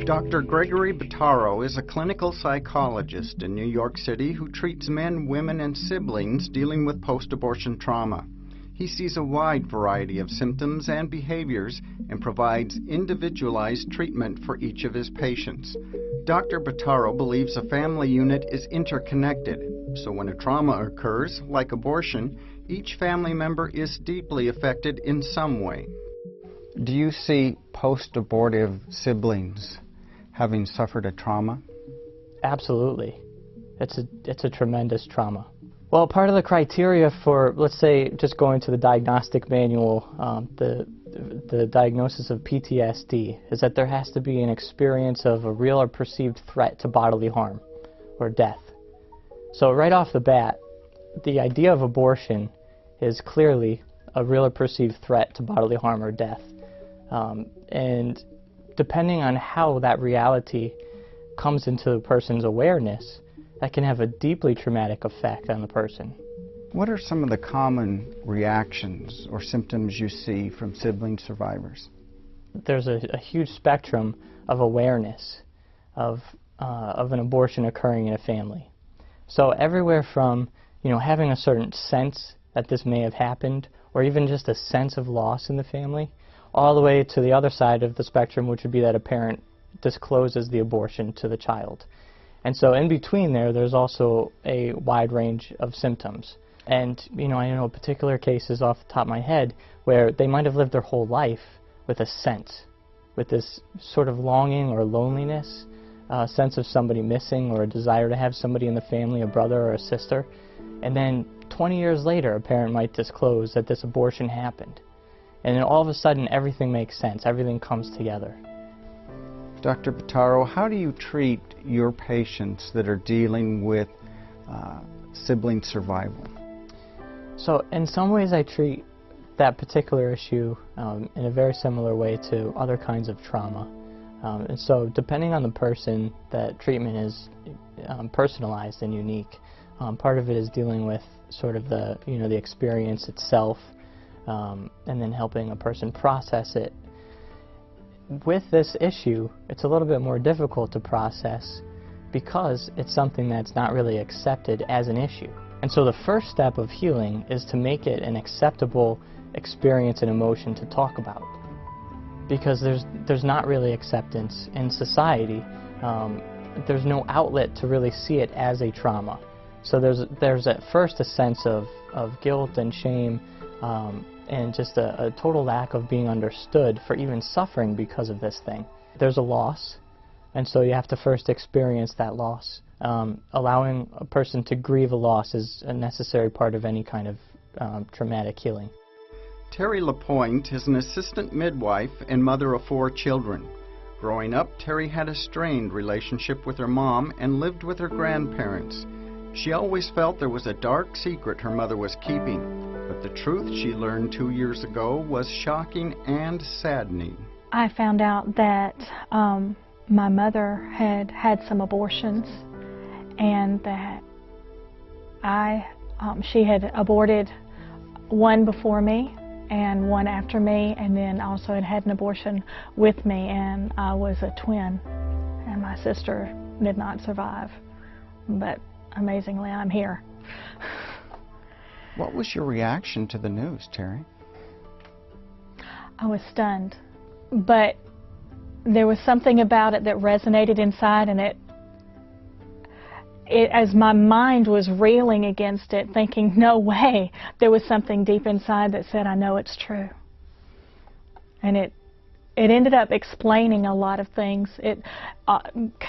Dr. Gregory Bottaro is a clinical psychologist in New York City who treats men, women, and siblings dealing with post-abortion trauma. He sees a wide variety of symptoms and behaviors and provides individualized treatment for each of his patients. Dr. Bottaro believes a family unit is interconnected, so when a trauma occurs, like abortion, each family member is deeply affected in some way. Do you see post-abortive siblings having suffered a trauma? Absolutely. It's a tremendous trauma. Well, part of the criteria for, let's say, just going to the diagnostic manual, the diagnosis of PTSD is that there has to be an experience of a real or perceived threat to bodily harm or death. So right off the bat, the idea of abortion is clearly a real or perceived threat to bodily harm or death. And depending on how that reality comes into the person's awareness, that can have a deeply traumatic effect on the person. What are some of the common reactions or symptoms you see from sibling survivors? There's a huge spectrum of awareness of an abortion occurring in a family. So everywhere from, having a certain sense that this may have happened, or even just a sense of loss in the family, all the way to the other side of the spectrum, which would be that a parent discloses the abortion to the child. And so in between there's also a wide range of symptoms. And, I know particular cases off the top of my head where they might have lived their whole life with a sense, with this sort of longing or loneliness, a sense of somebody missing or a desire to have somebody in the family, a brother or a sister. And then 20 years later, a parent might disclose that this abortion happened. And then all of a sudden, everything makes sense. Everything comes together. Dr. Bottaro, how do you treat your patients that are dealing with sibling survival? So in some ways I treat that particular issue in a very similar way to other kinds of trauma. And so depending on the person, that treatment is personalized and unique. Part of it is dealing with sort of the experience itself, and then helping a person process it. With this issue, it's a little bit more difficult to process because it's something that's not really accepted as an issue. And so the first step of healing is to make it an acceptable experience and emotion to talk about. Because there's not really acceptance in society. There's no outlet to really see it as a trauma. So there's at first a sense of guilt and shame, and just a total lack of being understood for even suffering because of this thing. There's a loss, and so you have to first experience that loss. Allowing a person to grieve a loss is a necessary part of any kind of traumatic healing. Terri Lapoint is an assistant midwife and mother of 4 children. Growing up, Terri had a strained relationship with her mom and lived with her grandparents. She always felt there was a dark secret her mother was keeping. But the truth she learned 2 years ago was shocking and saddening. I found out that my mother had had some abortions, and that she had aborted one before me and one after me, and then also had an abortion with me, and I was a twin, and my sister did not survive. But amazingly, I'm here. What was your reaction to the news, Terri? I was stunned, but there was something about it that resonated inside, and it as my mind was reeling against it, thinking, no way, there was something deep inside that said, I know it's true. And it ended up explaining a lot of things. It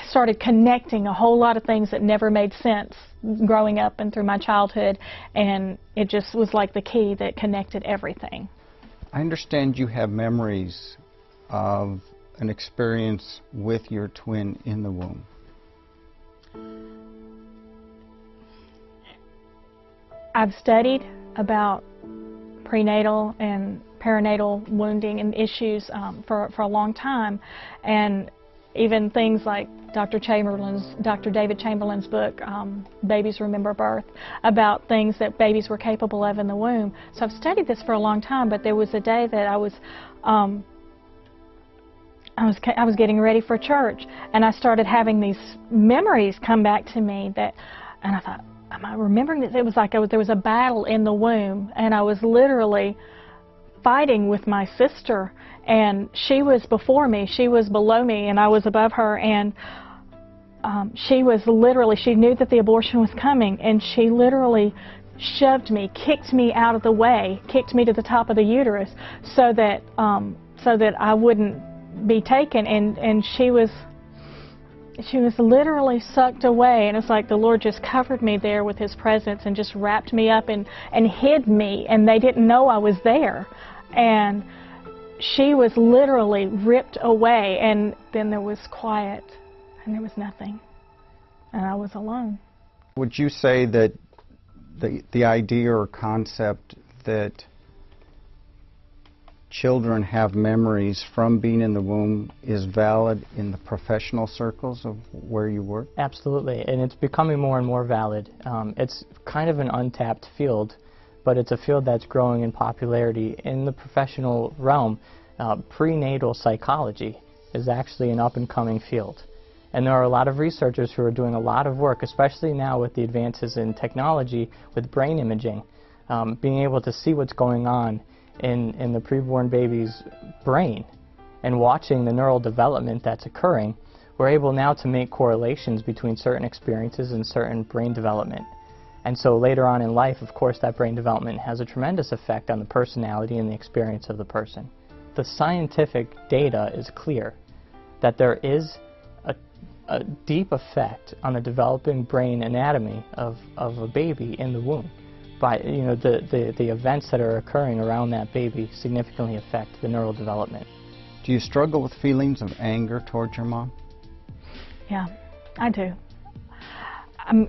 started connecting a whole lot of things that never made sense growing up and through my childhood, and it just was like the key that connected everything. I understand you have memories of an experience with your twin in the womb. I've studied about prenatal and perinatal wounding and issues for a long time, and even things like Dr. David Chamberlain's book, Babies Remember Birth, about things that babies were capable of in the womb. So I've studied this for a long time, but there was a day that I was I was getting ready for church, and I started having these memories come back to me and I thought, am I remembering this? It was like there was a battle in the womb, and I was literally fighting with my sister, and she was before me, she was below me, and I was above her, and she knew that the abortion was coming, and she literally shoved me, kicked me out of the way, kicked me to the top of the uterus so that I wouldn't be taken, and she was literally sucked away, and it's like the Lord just covered me there with His presence and just wrapped me up and hid me, and they didn't know I was there, and she was literally ripped away, and then there was quiet, and there was nothing, and I was alone. Would you say that the idea or concept that children have memories from being in the womb is valid in the professional circles of where you work? Absolutely, and it's becoming more and more valid. It's kind of an untapped field, but it's a field that's growing in popularity. In the professional realm, prenatal psychology is actually an up-and-coming field. And there are a lot of researchers who are doing a lot of work, especially now with the advances in technology, with brain imaging, being able to see what's going on in the preborn baby's brain and watching the neural development that's occurring. We're able now to make correlations between certain experiences and certain brain development. And so later on in life, of course, that brain development has a tremendous effect on the personality and the experience of the person. The scientific data is clear that there is a deep effect on the developing brain anatomy of a baby in the womb. By the events that are occurring around that baby significantly affect the neural development. Do you struggle with feelings of anger towards your mom? Yeah, I do.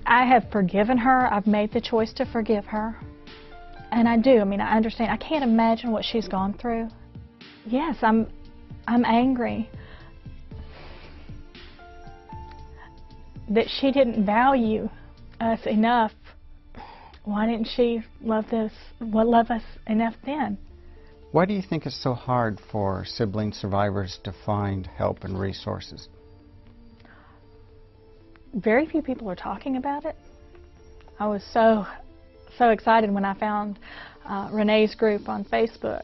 I have forgiven her. I've made the choice to forgive her. And I do. I mean, I understand. I can't imagine what she's gone through. Yes, I'm angry that she didn't value us enough. Why didn't she love us enough then? Why do you think it's so hard for sibling survivors to find help and resources? Very few people are talking about it. I was so excited when I found Renee's group on Facebook,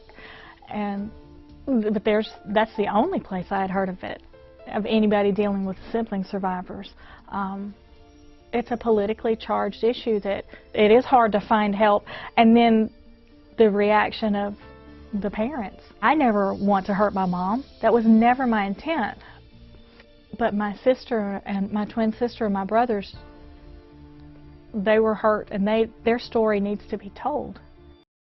but that's the only place I had heard of it, of anybody dealing with sibling survivors. It's a politically charged issue that it is hard to find help, and then the reaction of the parents. I never want to hurt my mom. That was never my intent. But my sister and my twin sister and my brothers, they were hurt, and their story needs to be told.